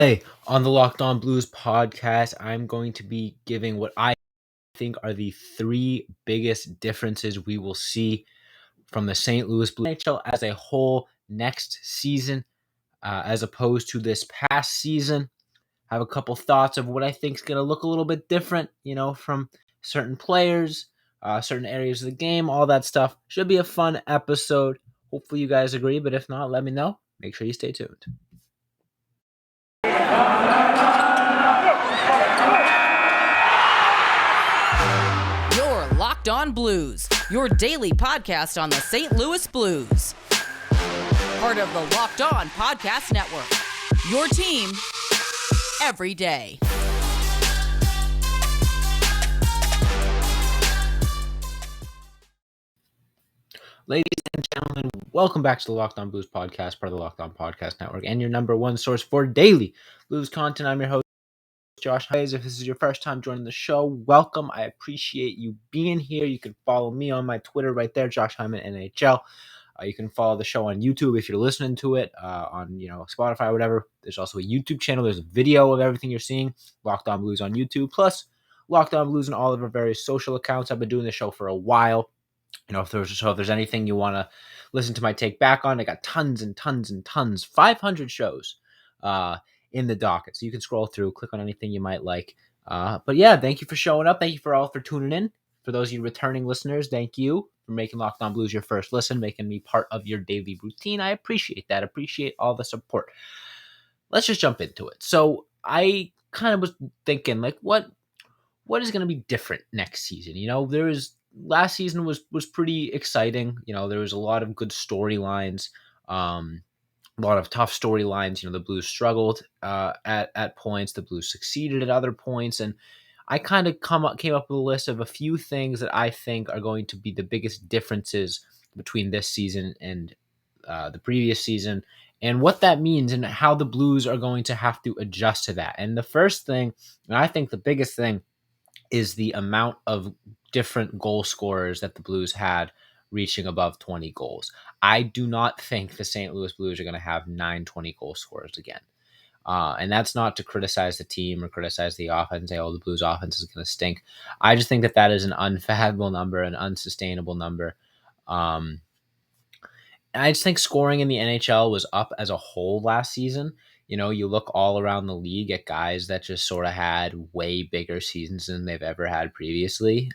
Hey, on the Locked On Blues podcast, I'm going to be giving what I think are the three biggest differences we will see from the St. Louis Blues NHL as a whole next season, as opposed to this past season. I have a couple thoughts of what I think is going to look a little bit different, from certain players, certain areas of the game, all that stuff. Should be a fun episode. Hopefully, you guys agree, but if not, let me know. Make sure you stay tuned. Locked On Blues, your daily podcast on the St. Louis Blues. Part of the Locked On Podcast Network, your team every day. Ladies and gentlemen, welcome back to the Locked On Blues podcast, part of the Locked On Podcast Network, and your number one source for daily Blues content. I'm your host, Josh Hayes. If this is your first time joining the show, welcome. I appreciate you being here. You can follow me on my Twitter right there, Josh Hyman NHL. You can follow the show on YouTube if you're listening to it on Spotify or whatever. There's also a YouTube channel. There's a video of everything you're seeing. Locked On Blues on YouTube, plus Locked On Blues on all of our various social accounts. I've been doing the show for a while. If there's anything you want to listen to my take back on, I got tons and tons and tons, 500 shows in the docket. So you can scroll through, click on anything you might like. But yeah, thank you for showing up. Thank you for tuning in. For those of you returning listeners, thank you for making Locked On Blues your first listen, making me part of your daily routine. I appreciate that. Appreciate all the support. Let's just jump into it. So I kind of was thinking, what is going to be different next season? Last season was pretty exciting. There was a lot of good storylines, a lot of tough storylines. The Blues struggled at points. The Blues succeeded at other points, and I kind of came up with a list of a few things that I think are going to be the biggest differences between this season and the previous season, and what that means, and how the Blues are going to have to adjust to that. And the first thing, and I think the biggest thing, is the amount of different goal scorers that the Blues had reaching above 20 goals. I do not think the St. Louis Blues are going to have 9 goal scorers again. And that's not to criticize the team or criticize the offense, say, the Blues offense is going to stink. I just think that is an unfathomable number, an unsustainable number. I just think scoring in the NHL was up as a whole last season. You look all around the league at guys that just sort of had way bigger seasons than they've ever had previously.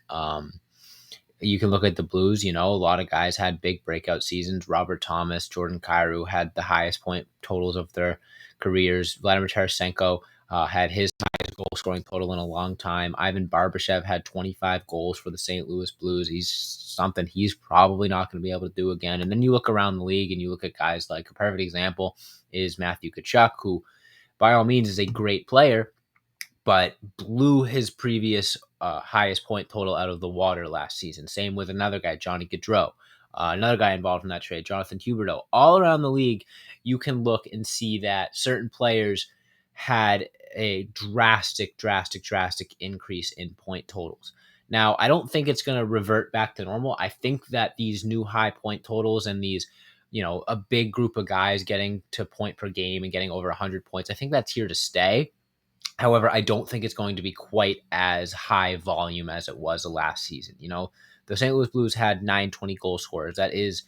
You can look at the Blues, a lot of guys had big breakout seasons. Robert Thomas, Jordan Kyrou had the highest point totals of their careers. Vladimir Tarasenko had his highest goal scoring total in a long time. Ivan Barbashev had 25 goals for the St. Louis Blues. He's something he's probably not going to be able to do again. And then you look around the league and you look at guys like, a perfect example is Matthew Tkachuk, who by all means is a great player, but blew his previous highest point total out of the water last season. Same with another guy, Johnny Gaudreau. Another guy involved in that trade, Jonathan Huberdeau. All around the league, you can look and see that certain players had a drastic increase in point totals. Now, I don't think it's going to revert back to normal. I think that these new high point totals and these, a big group of guys getting to point per game and getting over 100 points, I think that's here to stay. However, I don't think it's going to be quite as high volume as it was the last season. The St. Louis Blues had 9 goal scorers. That is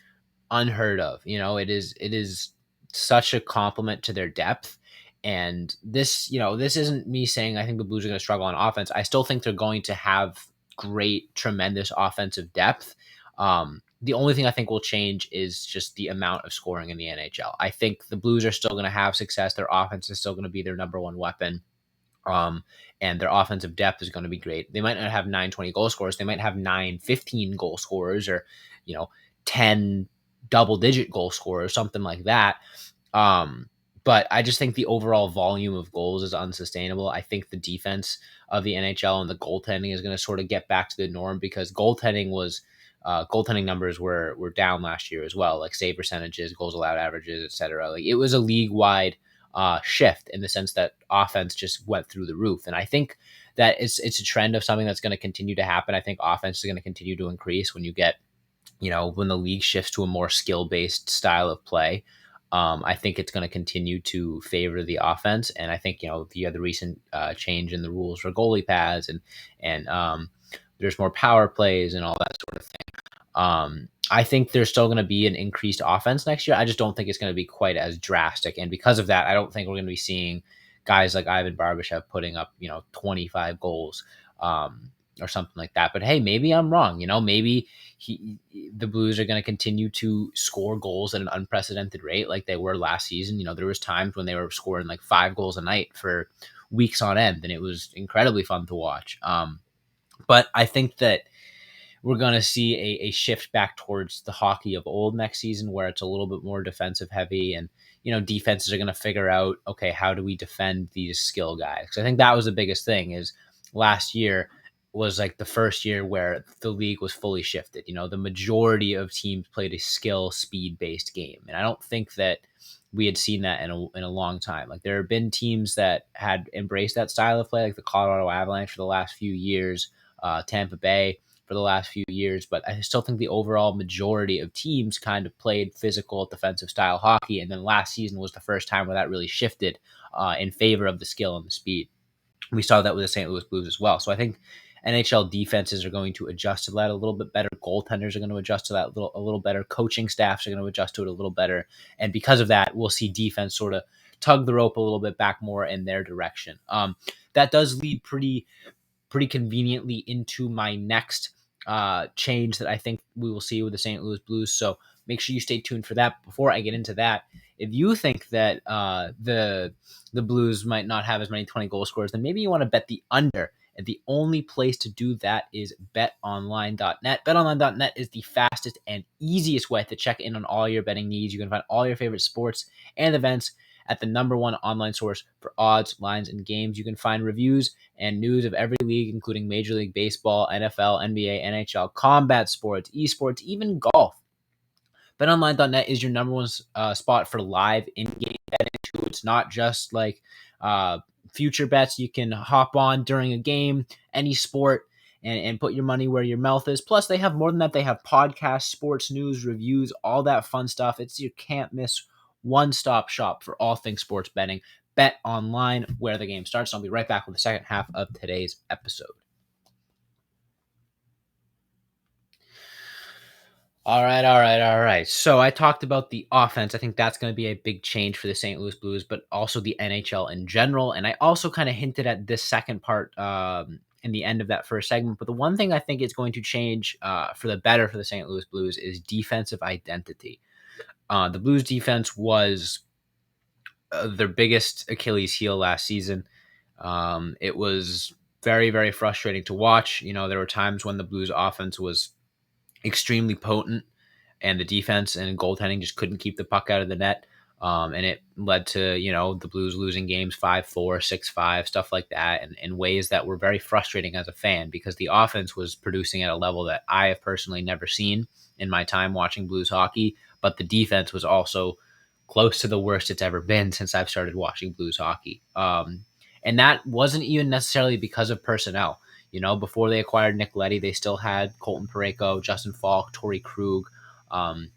unheard of. It is such a compliment to their depth. And this isn't me saying I think the Blues are going to struggle on offense. I still think they're going to have great, tremendous offensive depth. The only thing I think will change is just the amount of scoring in the NHL. I think the Blues are still going to have success. Their offense is still going to be their number one weapon. And their offensive depth is going to be great. They might not have 9 goal scorers. They might have 9 goal scorers, or 10 double-digit goal scorers, something like that. But I just think the overall volume of goals is unsustainable. I think the defense of the NHL and the goaltending is going to sort of get back to the norm, because goaltending numbers were down last year as well, like save percentages, goals allowed averages, etc. Like, it was a league-wide shift in the sense that offense just went through the roof. And I think that it's a trend of something that's going to continue to happen. I think offense is going to continue to increase when you get, when the league shifts to a more skill-based style of play. I think it's going to continue to favor the offense, and I think you have the recent change in the rules for goalie pads, and there's more power plays and all that sort of thing. I think there's still going to be an increased offense next year. I just don't think it's going to be quite as drastic, and because of that, I don't think we're going to be seeing guys like Ivan Barbashev putting up 25 goals or something like that. But hey, maybe I'm wrong. Maybe the Blues are going to continue to score goals at an unprecedented rate like they were last season. There was times when they were scoring like 5 goals a night for weeks on end, and it was incredibly fun to watch. But I think that we're going to see a shift back towards the hockey of old next season, where it's a little bit more defensive heavy, and defenses are going to figure out, okay, how do we defend these skill guys? Because I think that was the biggest thing. Is last year was like the first year where the league was fully shifted. The majority of teams played a skill speed based game, and I don't think that we had seen that in a long time. Like, there have been teams that had embraced that style of play, like the Colorado Avalanche for the last few years, Tampa Bay for the last few years, but I still think the overall majority of teams kind of played physical defensive style hockey. And then last season was the first time where that really shifted in favor of the skill and the speed. We saw that with the St. Louis Blues as well. So I think NHL defenses are going to adjust to that a little bit better. Goaltenders are going to adjust to that a little better. Coaching staffs are going to adjust to it a little better. And because of that, we'll see defense sort of tug the rope a little bit back more in their direction. That does lead pretty conveniently into my next change that I think we will see with the St. Louis Blues. So make sure you stay tuned for that. Before I get into that, if you think that the Blues might not have as many 20 goal scorers, then maybe you want to bet the under. And the only place to do that is betonline.net. Betonline.net is the fastest and easiest way to check in on all your betting needs. You can find all your favorite sports and events at the #1 online source for odds, lines, and games. You can find reviews and news of every league, including Major League Baseball, NFL, NBA, NHL, combat sports, esports, even golf. BetOnline.net is your #1 spot for live in-game betting too. It's not just like future bets. You can hop on during a game, any sport, and put your money where your mouth is. Plus, they have more than that. They have podcasts, sports news, reviews, all that fun stuff. It's you can't miss one-stop shop for all things sports betting. Bet online where the game starts. I'll be right back with the second half of today's episode. All right. So I talked about the offense. I think that's going to be a big change for the St. Louis Blues, but also the NHL in general. And I also kind of hinted at this second part in the end of that first segment. But the one thing I think is going to change for the better for the St. Louis Blues is defensive identity. The Blues defense was their biggest Achilles heel last season. It was very, very frustrating to watch. There were times when the Blues offense was extremely potent and the defense and goaltending just couldn't keep the puck out of the net. And it led to, the Blues losing games 5-4, 6-5, stuff like that, and in ways that were very frustrating as a fan because the offense was producing at a level that I have personally never seen in my time watching Blues hockey, but the defense was also close to the worst it's ever been since I've started watching Blues hockey. And that wasn't even necessarily because of personnel. Before they acquired Nick Leddy, they still had Colton Parayko, Justin Falk, Torrey Krug, and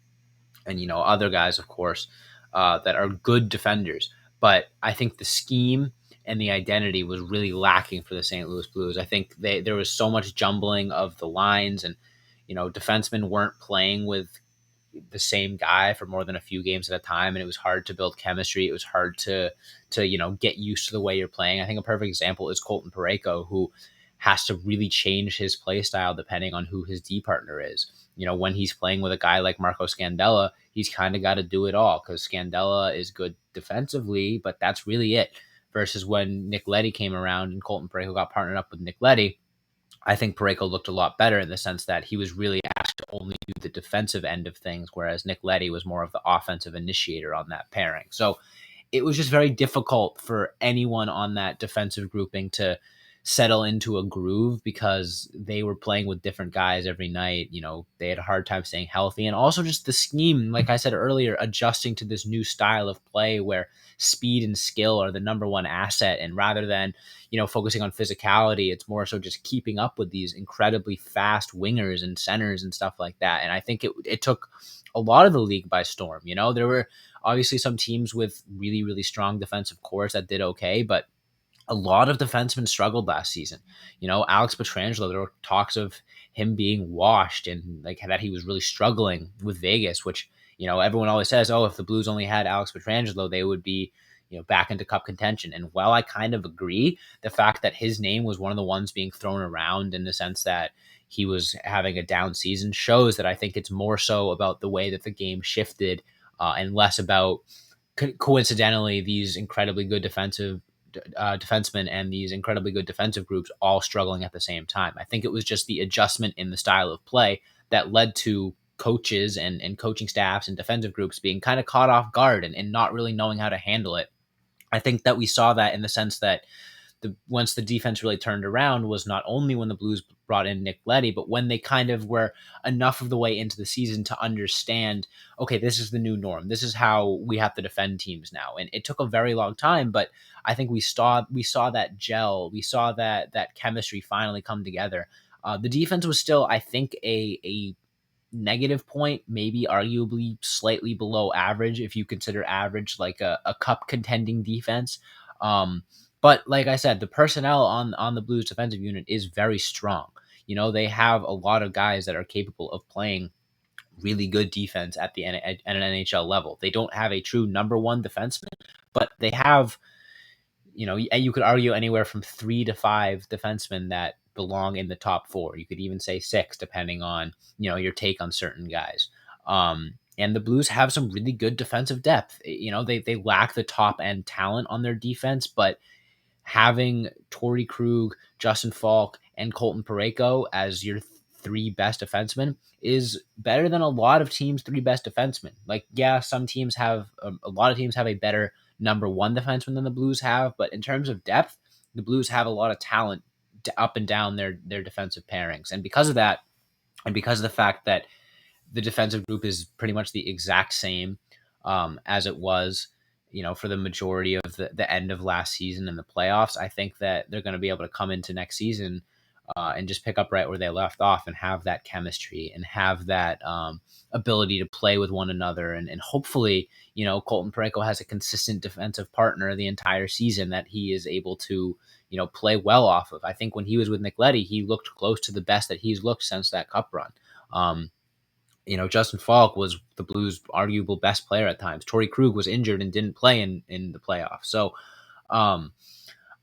other guys, of course, that are good defenders. But I think the scheme and the identity was really lacking for the St. Louis Blues. I think there was so much jumbling of the lines, and defensemen weren't playing with the same guy for more than a few games at a time, and it was hard to build chemistry. It was hard to get used to the way you're playing. I think a perfect example is Colton Parayko, who has to really change his play style depending on who his D partner is. When he's playing with a guy like Marco Scandella, he's kind of got to do it all because Scandella is good defensively, but that's really it. Versus when Nick Leddy came around and Colton Parayko got partnered up with Nick Leddy, I think Parayko looked a lot better in the sense that he was really asked to only do the defensive end of things, whereas Nick Leddy was more of the offensive initiator on that pairing. So it was just very difficult for anyone on that defensive grouping to settle into a groove because they were playing with different guys every night. They had a hard time staying healthy, and also just the scheme, like I said earlier, adjusting to this new style of play where speed and skill are the number one asset. And rather than, focusing on physicality, it's more so just keeping up with these incredibly fast wingers and centers and stuff like that. And I think it took a lot of the league by storm. There were obviously some teams with really, really strong defensive cores that did okay, but a lot of defensemen struggled last season. Alex Pietrangelo, there were talks of him being washed and like that he was really struggling with Vegas, which, everyone always says, oh, if the Blues only had Alex Pietrangelo, they would be, back into cup contention. And while I kind of agree, the fact that his name was one of the ones being thrown around in the sense that he was having a down season shows that I think it's more so about the way that the game shifted and less about coincidentally these incredibly good defensemen and these incredibly good defensive groups all struggling at the same time. I think it was just the adjustment in the style of play that led to coaches and coaching staffs and defensive groups being kind of caught off guard and not really knowing how to handle it. I think that we saw that in the sense that once the defense really turned around was not only when the Blues brought in Nick Leddy, but when they kind of were enough of the way into the season to understand, okay, this is the new norm. This is how we have to defend teams now. And it took a very long time, but I think we saw that gel. We saw that chemistry finally come together. The defense was still, I think, a negative point, maybe arguably slightly below average if you consider average like a cup contending defense. But like I said, the personnel on the Blues defensive unit is very strong. They have a lot of guys that are capable of playing really good defense at an NHL level. They don't have a true number one defenseman, but they have, you could argue anywhere from 3 to 5 defensemen that belong in the top 4. You could even say 6, depending on, your take on certain guys. And the Blues have some really good defensive depth. They lack the top end talent on their defense, but having Torrey Krug, Justin Falk, and Colton Parayko as your 3 best defensemen is better than a lot of teams' 3 best defensemen. Like, yeah, some teams have a lot of teams have a better number 1 defenseman than the Blues have, but in terms of depth, the Blues have a lot of talent up and down their defensive pairings. And because of that, and because of the fact that the defensive group is pretty much the exact same as it was, for the majority of the end of last season and the playoffs, I think that they're going to be able to come into next season and just pick up right where they left off and have that chemistry and have that ability to play with one another. And hopefully, Colton Parayko has a consistent defensive partner the entire season that he is able to, play well off of. I think when he was with Nick Leddy, he looked close to the best that he's looked since that cup run. Justin Falk was the Blues' arguable best player at times. Torrey Krug was injured and didn't play in the playoffs. So um,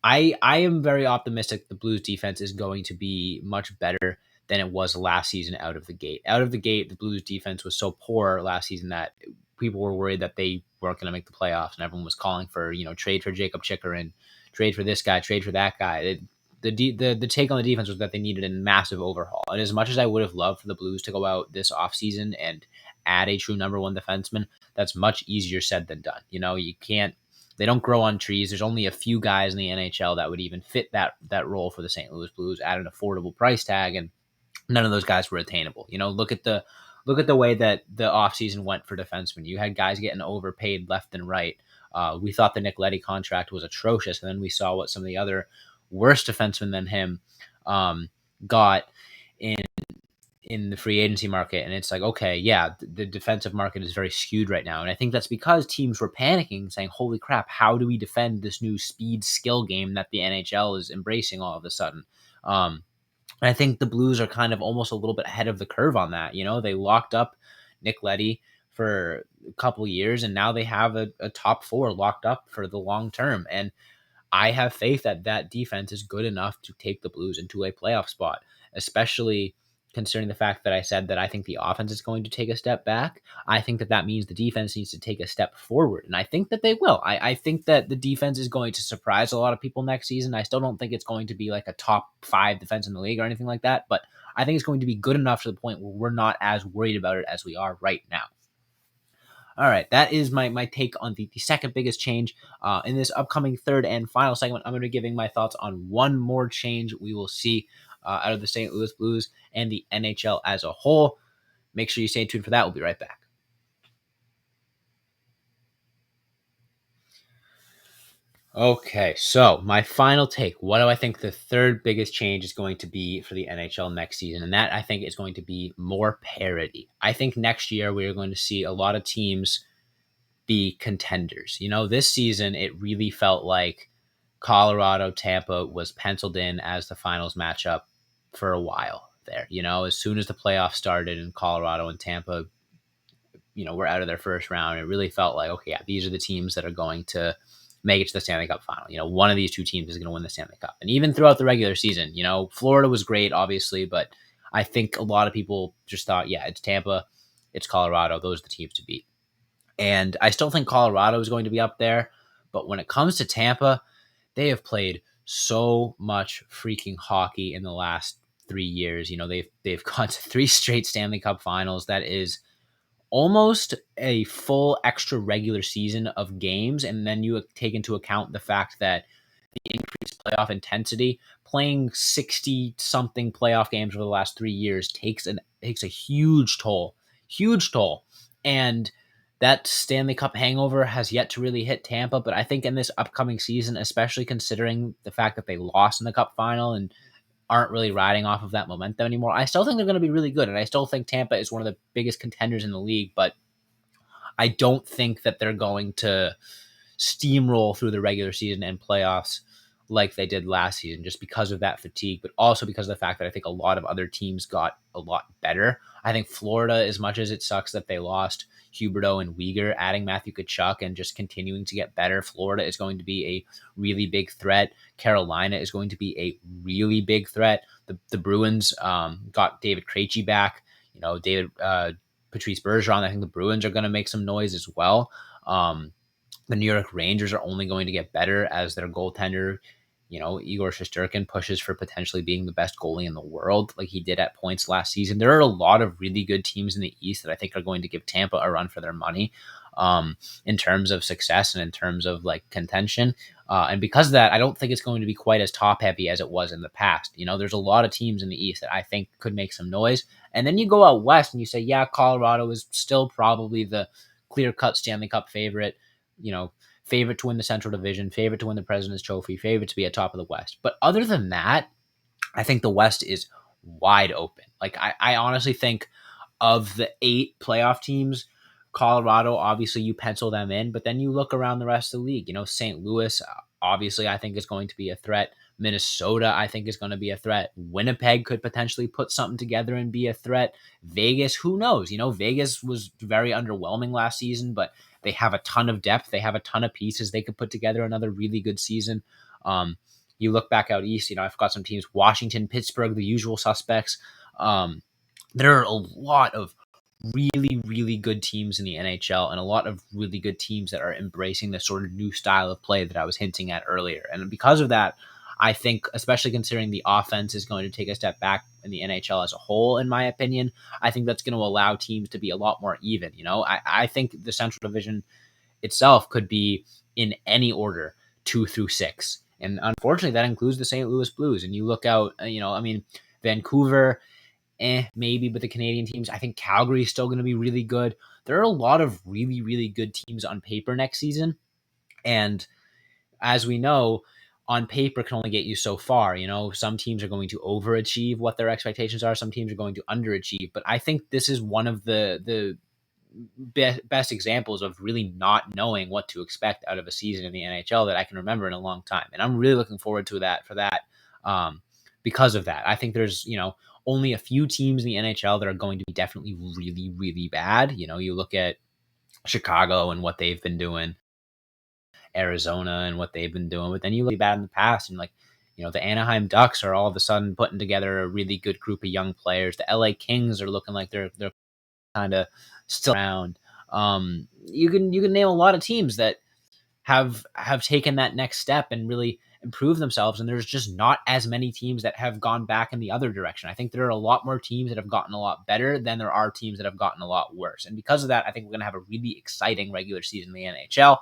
I am very optimistic the Blues defense is going to be much better than it was last season out of the gate. Out of the gate, the Blues defense was so poor last season that people were worried that they weren't going to make the playoffs, and everyone was calling for, trade for Jacob Chikrin, trade for this guy, trade for that guy. The take on the defense was that they needed a massive overhaul. And as much as I would have loved for the Blues to go out this offseason and add a true number 1 defenseman, that's much easier said than done. You can't, they don't grow on trees. There's only a few guys in the NHL that would even fit that role for the St. Louis Blues at an affordable price tag, and none of those guys were attainable. Look at the way that the offseason went for defensemen. You had guys getting overpaid left and right. We thought the Nick Leddy contract was atrocious, and then we saw what some of the other worse defenseman than him got in the free agency market. And it's like, okay, yeah, the defensive market is very skewed right now. And I think that's because teams were panicking, saying, holy crap, how do we defend this new speed skill game that the NHL is embracing all of a sudden? And I think the Blues are kind of almost a little bit ahead of the curve on that. They locked up Nick Leddy for a couple years, and now they have a top 4 locked up for the long term. And I have faith that that defense is good enough to take the Blues into a playoff spot, especially considering the fact that I said that I think the offense is going to take a step back. I think that means the defense needs to take a step forward, and I think that they will. I think that the defense is going to surprise a lot of people next season. I still don't think it's going to be like a top 5 defense in the league or anything like that, but I think it's going to be good enough to the point where we're not as worried about it as we are right now. All right, that is my take on the second biggest change. In this upcoming third and final segment, I'm going to be giving my thoughts on one more change we will see out of the St. Louis Blues and the NHL as a whole. Make sure you stay tuned for that. We'll be right back. Okay, so my final take. What do I think the third biggest change is going to be for the NHL next season? And that I think is going to be more parity. I think next year we are going to see a lot of teams be contenders. This season it really felt like Colorado Tampa was penciled in as the finals matchup for a while there. As soon as the playoffs started and Colorado and Tampa, were out of their first round, it really felt like, okay, yeah, these are the teams that are going to make it to the Stanley Cup final. One of these two teams is going to win the Stanley Cup. And even throughout the regular season, Florida was great, obviously, but I think a lot of people just thought, yeah, it's Tampa, it's Colorado. Those are the teams to beat. And I still think Colorado is going to be up there. But when it comes to Tampa, they have played so much freaking hockey in the last 3 years. They've gone to 3 straight Stanley Cup finals. That is almost a full extra regular season of games. And then you take into account the fact that the increased playoff intensity, playing 60 something playoff games over the last 3 years takes a huge toll. And that Stanley Cup hangover has yet to really hit Tampa, but I think in this upcoming season, especially considering the fact that they lost in the Cup final and aren't really riding off of that momentum anymore, I still think they're going to be really good, and I still think Tampa is one of the biggest contenders in the league, but I don't think that they're going to steamroll through the regular season and playoffs like they did last season, just because of that fatigue, but also because of the fact that I think a lot of other teams got a lot better. I think Florida, as much as it sucks that they lost Huberdeau and Weegar, adding Matthew Tkachuk and just continuing to get better, Florida is going to be a really big threat. Carolina is going to be a really big threat. The Bruins got David Krejci back. Patrice Bergeron. I think the Bruins are going to make some noise as well. The New York Rangers are only going to get better as their goaltender, Igor Shesterkin, pushes for potentially being the best goalie in the world, like he did at points last season. There are a lot of really good teams in the East that I think are going to give Tampa a run for their money, in terms of success and in terms of like contention. And because of that, I don't think it's going to be quite as top heavy as it was in the past. There's a lot of teams in the East that I think could make some noise. And then you go out West and you say, yeah, Colorado is still probably the clear cut Stanley Cup favorite, favorite to win the Central Division, favorite to win the President's Trophy, favorite to be at top of the West. But other than that, I think the West is wide open. Like I honestly think of the 8 playoff teams, Colorado, obviously you pencil them in, but then you look around the rest of the league. St. Louis, obviously, I think is going to be a threat. Minnesota, I think, is going to be a threat. Winnipeg could potentially put something together and be a threat. Vegas, who knows? Vegas was very underwhelming last season, but they have a ton of depth. They have a ton of pieces. They could put together another really good season. You look back out east, I've got some teams, Washington, Pittsburgh, the usual suspects. There are a lot of really, really good teams in the NHL and a lot of really good teams that are embracing the sort of new style of play that I was hinting at earlier. And because of that, I think, especially considering the offense is going to take a step back in the NHL as a whole, in my opinion, I think that's going to allow teams to be a lot more even. I think the Central Division itself could be in any order 2 through 6. And unfortunately, that includes the St. Louis Blues. And you look out, Vancouver, maybe, but the Canadian teams, I think Calgary is still going to be really good. There are a lot of really, really good teams on paper next season. And as we know, on paper can only get you so far. Some teams are going to overachieve what their expectations are. Some teams are going to underachieve. But I think this is one of the best examples of really not knowing what to expect out of a season in the NHL that I can remember in a long time. And I'm really looking forward to that because of that. I think there's, only a few teams in the NHL that are going to be definitely really, really bad. You look at Chicago and what they've been doing, Arizona and what they've been doing, but then you look bad in the past and the Anaheim Ducks are all of a sudden putting together a really good group of young players. The LA Kings are looking like they're kind of still around. You can name a lot of teams that have taken that next step and really improved themselves. And there's just not as many teams that have gone back in the other direction. I think there are a lot more teams that have gotten a lot better than there are teams that have gotten a lot worse. And because of that, I think we're going to have a really exciting regular season in the NHL.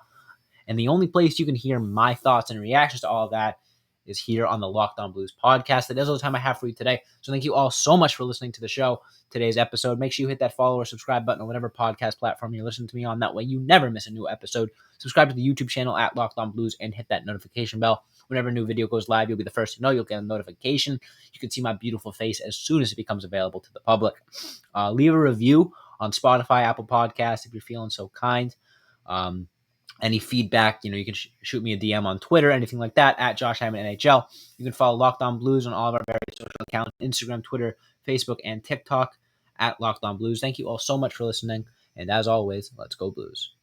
And the only place you can hear my thoughts and reactions to all of that is here on the Locked On Blues podcast. That is all the time I have for you today. So thank you all so much for listening to the show, today's episode. Make sure you hit that follow or subscribe button on whatever podcast platform you're listening to me on. That way you never miss a new episode. Subscribe to the YouTube channel at Locked On Blues and hit that notification bell. Whenever a new video goes live, you'll be the first to know. You'll get a notification. You can see my beautiful face as soon as it becomes available to the public. Leave a review on Spotify, Apple Podcasts if you're feeling so kind. Any feedback, you can shoot me a DM on Twitter, anything like that, at Josh Hyman NHL. You can follow Locked On Blues on all of our various social accounts, Instagram, Twitter, Facebook, and TikTok, at Locked On Blues. Thank you all so much for listening, and as always, let's go Blues.